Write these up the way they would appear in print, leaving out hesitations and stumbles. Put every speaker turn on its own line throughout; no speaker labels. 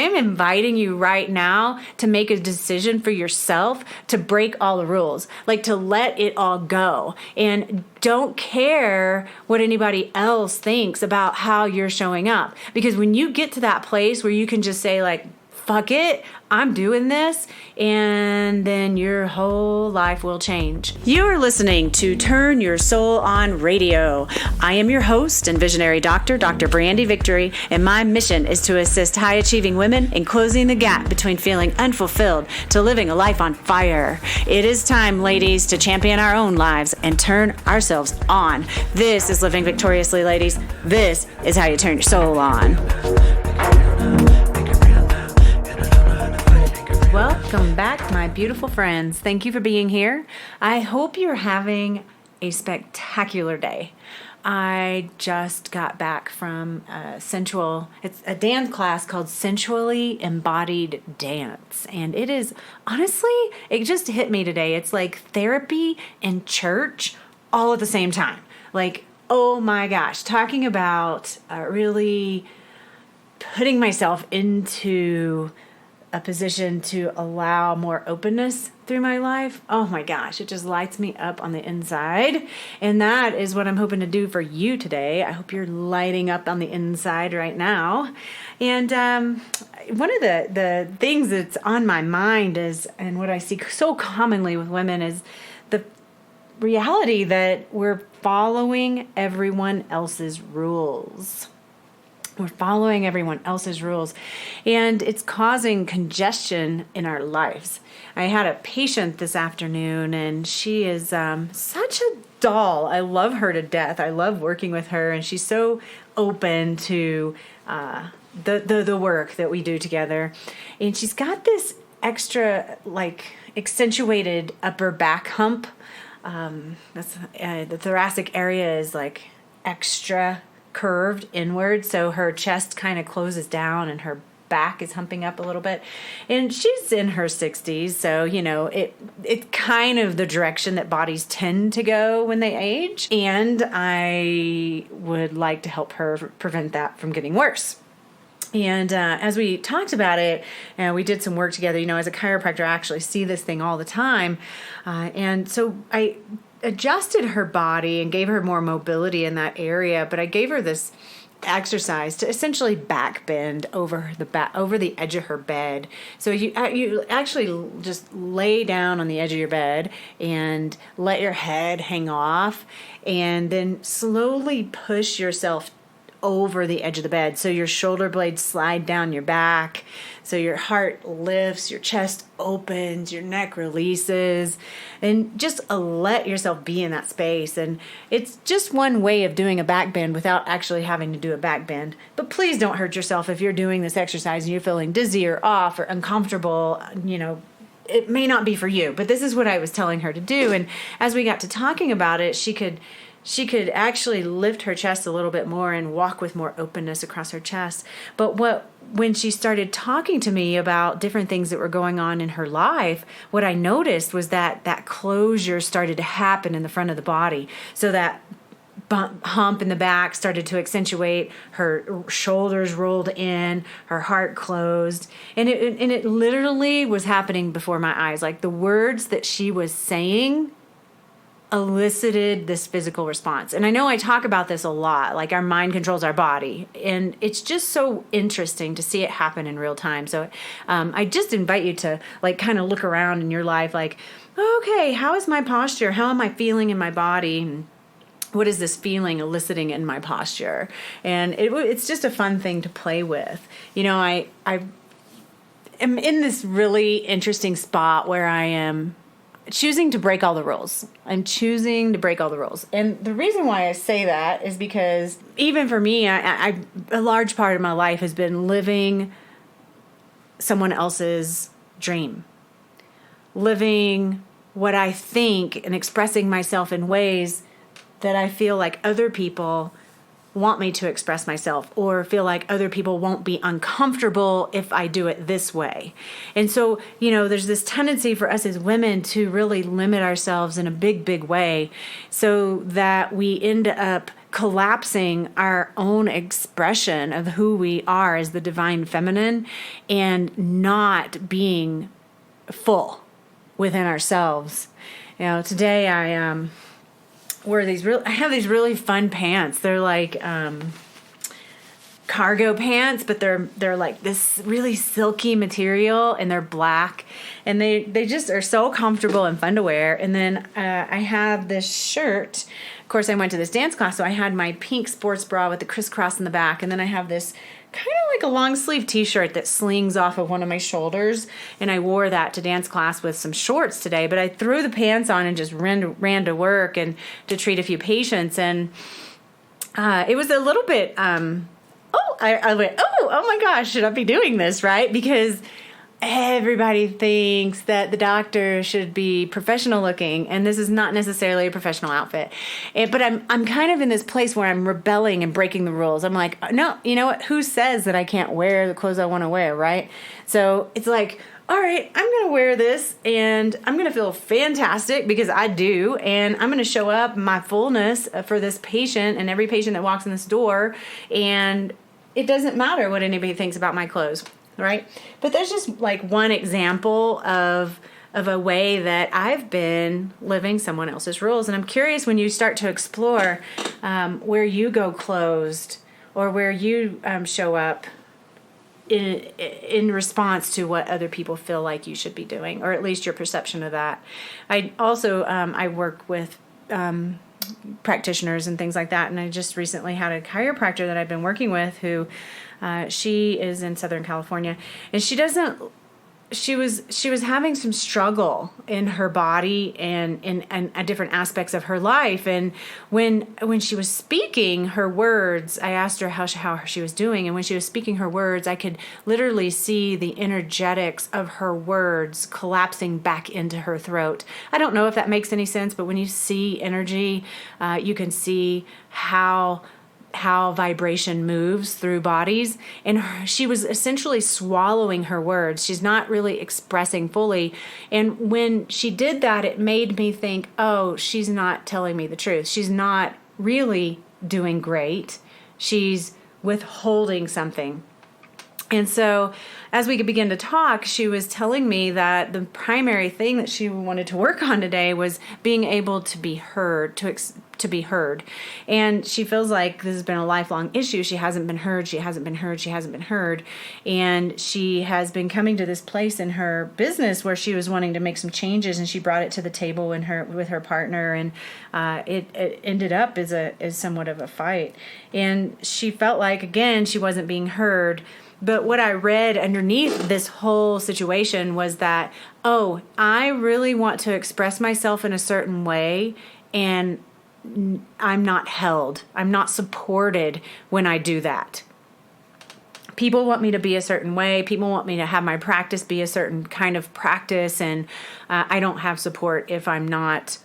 am inviting you right now to make a decision for yourself to break all the rules, like to let it all go and don't care what anybody else thinks about how you're showing up. Because when you get to that place where you can just say like, fuck it, I'm doing this, and then your whole life will change. You are listening to Turn Your Soul On Radio. I am your host and visionary doctor, Dr. Brandy Victory, and my mission is to assist high-achieving women in closing the gap between feeling unfulfilled to living a life on fire. It is time, ladies, to champion our own lives and turn ourselves on. This is Living Victoriously, ladies. This is how you turn your soul on. Welcome back, my beautiful friends. Thank you for being here. I hope you're having a spectacular day. I just got back from it's a dance class called Sensually Embodied Dance. And it is, honestly, it just hit me today. It's like therapy and church all at the same time. Like, oh my gosh, talking about really putting myself into a position to allow more openness through my life. Oh my gosh, it just lights me up on the inside. And that is what I'm hoping to do for you today. I hope you're lighting up on the inside right now. And one of the things that's on my mind is, and what I see so commonly with women, is the reality that we're following everyone else's rules. We're following everyone else's rules, and it's causing congestion in our lives. I had a patient this afternoon, and she is such a doll. I love her to death. I love working with her, and she's so open to the work that we do together. And she's got this extra, like, accentuated upper back hump. The thoracic area is like extra curved inward, so her chest kind of closes down and her back is humping up a little bit. And she's in her 60s, so it's kind of the direction that bodies tend to go when they age, and I would like to help her prevent that from getting worse. And as we talked about it, we did some work together. As a chiropractor, I actually see this thing all the time, and so I adjusted her body and gave her more mobility in that area, but I gave her this exercise to essentially back bend over the edge of her bed. So you actually just lay down on the edge of your bed and let your head hang off, and then slowly push yourself over the edge of the bed. So your shoulder blades slide down your back. So your heart lifts, your chest opens, your neck releases, and just let yourself be in that space. And it's just one way of doing a back bend without actually having to do a back bend. But please don't hurt yourself if you're doing this exercise and you're feeling dizzy or off or uncomfortable. It may not be for you, but this is what I was telling her to do. And as we got to talking about it, she could actually lift her chest a little bit more and walk with more openness across her chest. But when she started talking to me about different things that were going on in her life, what I noticed was that closure started to happen in the front of the body. So that hump in the back started to accentuate, her shoulders rolled in, her heart closed, and it literally was happening before my eyes. Like, the words that she was saying elicited this physical response. And I know I talk about this a lot, like our mind controls our body, and it's just so interesting to see it happen in real time. So I just invite you to kind of look around in your life, like, okay, how is my posture? How am I feeling in my body? And what is this feeling eliciting in my posture? And it's just a fun thing to play with. I am in this really interesting spot where I am choosing to break all the rules. I'm choosing to break all the rules. And the reason why I say that is because even for me, a large part of my life has been living someone else's dream. Living what I think and expressing myself in ways that I feel like other people want me to express myself, or feel like other people won't be uncomfortable if I do it this way. And so, there's this tendency for us as women to really limit ourselves in a big, big way, so that we end up collapsing our own expression of who we are as the divine feminine and not being full within ourselves. Today I have these really fun pants. They're like cargo pants, but they're like this really silky material, and they're black, and they just are so comfortable and fun to wear. And then I have this shirt. Of course, I went to this dance class, so I had my pink sports bra with the crisscross in the back, and then I have this kind of like a long sleeve t-shirt that slings off of one of my shoulders, and I wore that to dance class with some shorts today. But I threw the pants on and just ran to work and to treat a few patients, and it was a little bit I went, oh my gosh, should I be doing this, right? Because everybody thinks that the doctor should be professional looking, and this is not necessarily a professional outfit. But I'm kind of in this place where I'm rebelling and breaking the rules. I'm like, no, you know what? Who says that I can't wear the clothes I want to wear, right? So it's like, all right, I'm going to wear this, and I'm going to feel fantastic because I do, and I'm going to show up my fullness for this patient and every patient that walks in this door, and it doesn't matter what anybody thinks about my clothes, right? But there's just like one example of a way that I've been living someone else's rules. And I'm curious, when you start to explore where you go closed or where you show up in response to what other people feel like you should be doing, or at least your perception of that. I also I work with practitioners and things like that, and I just recently had a chiropractor that I've been working with who she is in Southern California, and she was having some struggle in her body and in different aspects of her life. And when she was speaking her words, I asked her how she was doing, and when she was speaking her words, I could literally see the energetics of her words collapsing back into her throat. I don't know if that makes any sense, but when you see energy, you can see how vibration moves through bodies, and she was essentially swallowing her words. She's not really expressing fully. And when she did that, it made me think, oh, she's not telling me the truth. She's not really doing great. She's withholding something. And so as we began to talk, she was telling me that the primary thing that she wanted to work on today was being able to be heard, to be heard. And she feels like this has been a lifelong issue. She hasn't been heard. She hasn't been heard. She hasn't been heard. And she has been coming to this place in her business where she was wanting to make some changes, and she brought it to the table with her partner, and it ended up as somewhat of a fight. And she felt like, again, she wasn't being heard. But what I read underneath this whole situation was that, oh, I really want to express myself in a certain way, and I'm not held. I'm not supported when I do that. People want me to be a certain way. People want me to have my practice be a certain kind of practice, and I don't have support if I'm not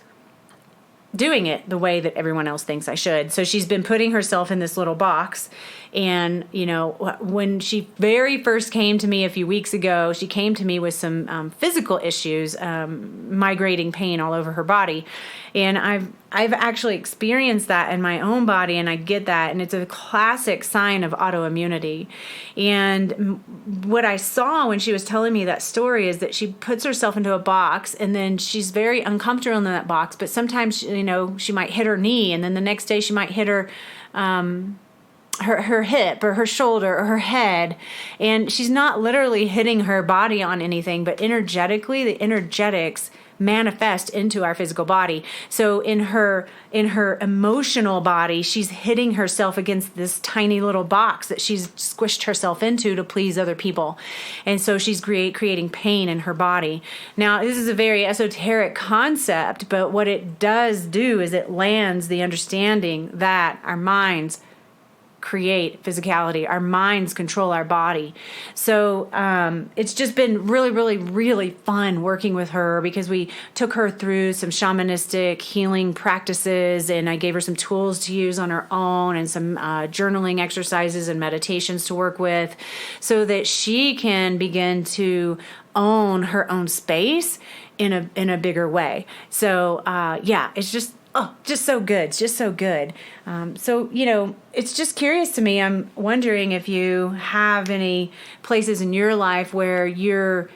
doing it the way that everyone else thinks I should. So she's been putting herself in this little box. And, when she very first came to me a few weeks ago, she came to me with some physical issues, migrating pain all over her body. And I've actually experienced that in my own body, and I get that. And it's a classic sign of autoimmunity. And what I saw when she was telling me that story is that she puts herself into a box, and then she's very uncomfortable in that box. But sometimes, she might hit her knee, and then the next day she might hit her hip or her shoulder or her head, and she's not literally hitting her body on anything, but energetically, the energetics manifest into our physical body. So in her emotional body, she's hitting herself against this tiny little box that she's squished herself into to please other people. And so she's creating pain in her body. Now, this is a very esoteric concept, but what it does do is it lands the understanding that our minds create physicality. Our minds control our body. So it's just been really, really, really fun working with her, because we took her through some shamanistic healing practices, and I gave her some tools to use on her own, and some journaling exercises and meditations to work with, so that she can begin to own her own space in a bigger way. So it's oh, just so good, just so good. So, it's just curious to me. I'm wondering if you have any places in your life where you're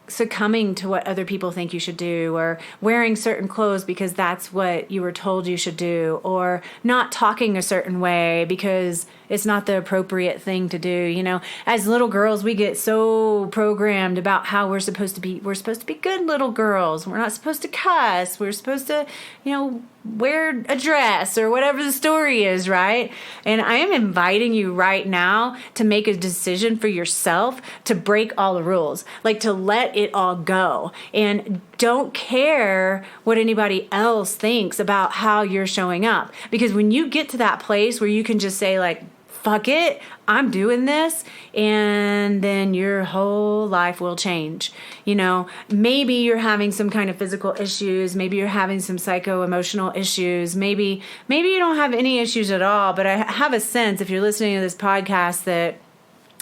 succumbing to what other people think you should do, or wearing certain clothes because that's what you were told you should do, or not talking a certain way because it's not the appropriate thing to do. As little girls, we get so programmed about how we're supposed to be. We're supposed to be good little girls. We're not supposed to cuss. We're supposed to, wear a dress or whatever the story is, right? And I am inviting you right now to make a decision for yourself to break all the rules, like to let it all go, and don't care what anybody else thinks about how you're showing up. Because when you get to that place where you can just say, like, fuck it, I'm doing this, and then your whole life will change. Maybe you're having some kind of physical issues, maybe you're having some psycho-emotional issues, maybe you don't have any issues at all, but I have a sense, if you're listening to this podcast, that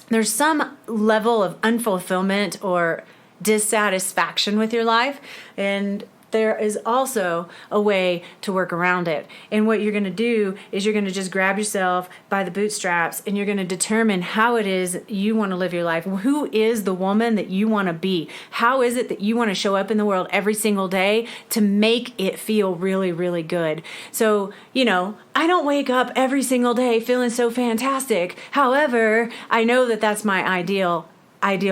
there's some level of unfulfillment or dissatisfaction with your life, and there is also a way to work around it. And what you're going to do is you're going to just grab yourself by the bootstraps, and you're going to determine how it is you want to live your life. Who is the woman that you want to be? How is it that you want to show up in the world every single day to make it feel really, really good? So, I don't wake up every single day feeling so fantastic. However, I know that that's my ideal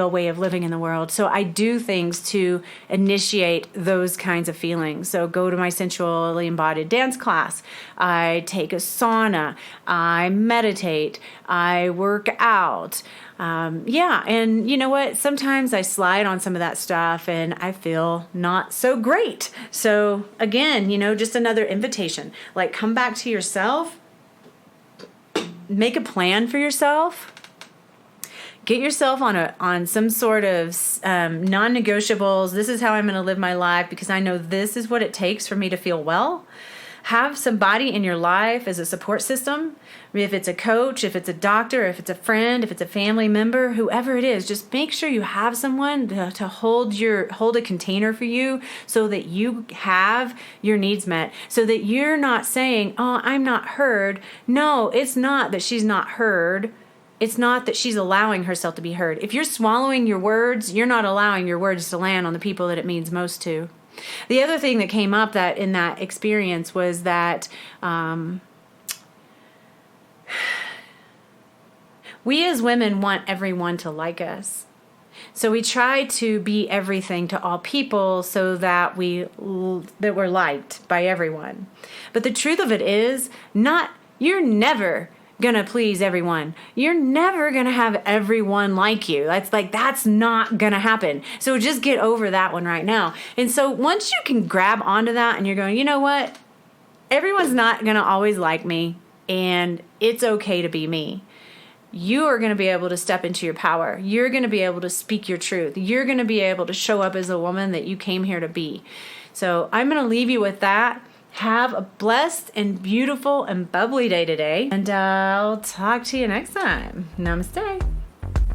way of living in the world. So I do things to initiate those kinds of feelings. So go to my sensually embodied dance class. I take a sauna. I meditate. I work out. And you know what? Sometimes I slide on some of that stuff and I feel not so great. So again, just another invitation. Like, come back to yourself. Make a plan for yourself. Get yourself on some sort of non-negotiables. This is how I'm going to live my life because I know this is what it takes for me to feel well. Have somebody in your life as a support system. If it's a coach, if it's a doctor, if it's a friend, if it's a family member, whoever it is, just make sure you have someone to hold a container for you so that you have your needs met, so that you're not saying, oh, I'm not heard. No, it's not that she's not heard. It's not that she's allowing herself to be heard. If you're swallowing your words, you're not allowing your words to land on the people that it means most to. The other thing that came up that in that experience was that we as women want everyone to like us. So we try to be everything to all people so that we're liked by everyone. But the truth of it is, you're never gonna please everyone. You're never gonna have everyone like you. That's not gonna happen. So just get over that one right now. And so once you can grab onto that and you're going, you know what? Everyone's not gonna always like me, and it's okay to be me. You are going to be able to step into your power. You're going to be able to speak your truth. You're going to be able to show up as a woman that you came here to be. So I'm going to leave you with that. Have a blessed and beautiful and bubbly day today. And I'll talk to you next time. Namaste.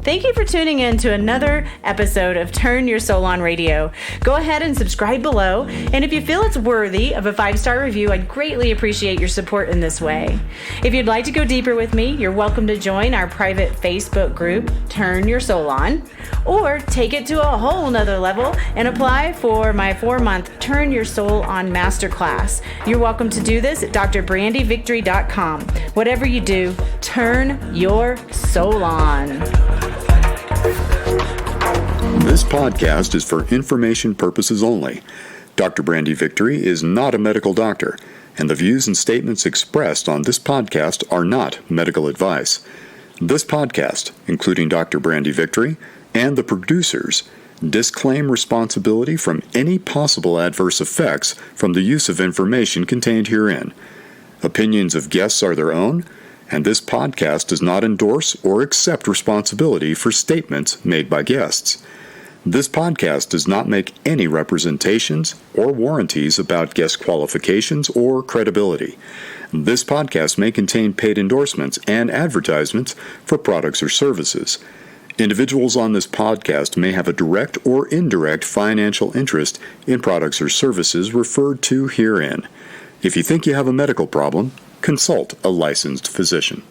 Thank you for tuning in to another episode of Turn Your Soul On Radio. Go ahead and subscribe below. And if you feel it's worthy of a 5-star review, I'd greatly appreciate your support in this way. If you'd like to go deeper with me, you're welcome to join our private Facebook group, Turn Your Soul On, or take it to a whole nother level and apply for my 4-month Turn Your Soul On Masterclass. You're welcome to do this at drbrandyvictory.com. Whatever you do, turn your soul on.
This podcast is for information purposes only. Dr. Brandy Victory is not a medical doctor, and the views and statements expressed on this podcast are not medical advice. This podcast, including Dr. Brandy Victory and the producers, disclaim responsibility from any possible adverse effects from the use of information contained herein. Opinions of guests are their own, and this podcast does not endorse or accept responsibility for statements made by guests. This podcast does not make any representations or warranties about guest qualifications or credibility. This podcast may contain paid endorsements and advertisements for products or services. Individuals on this podcast may have a direct or indirect financial interest in products or services referred to herein. If you think you have a medical problem, consult a licensed physician.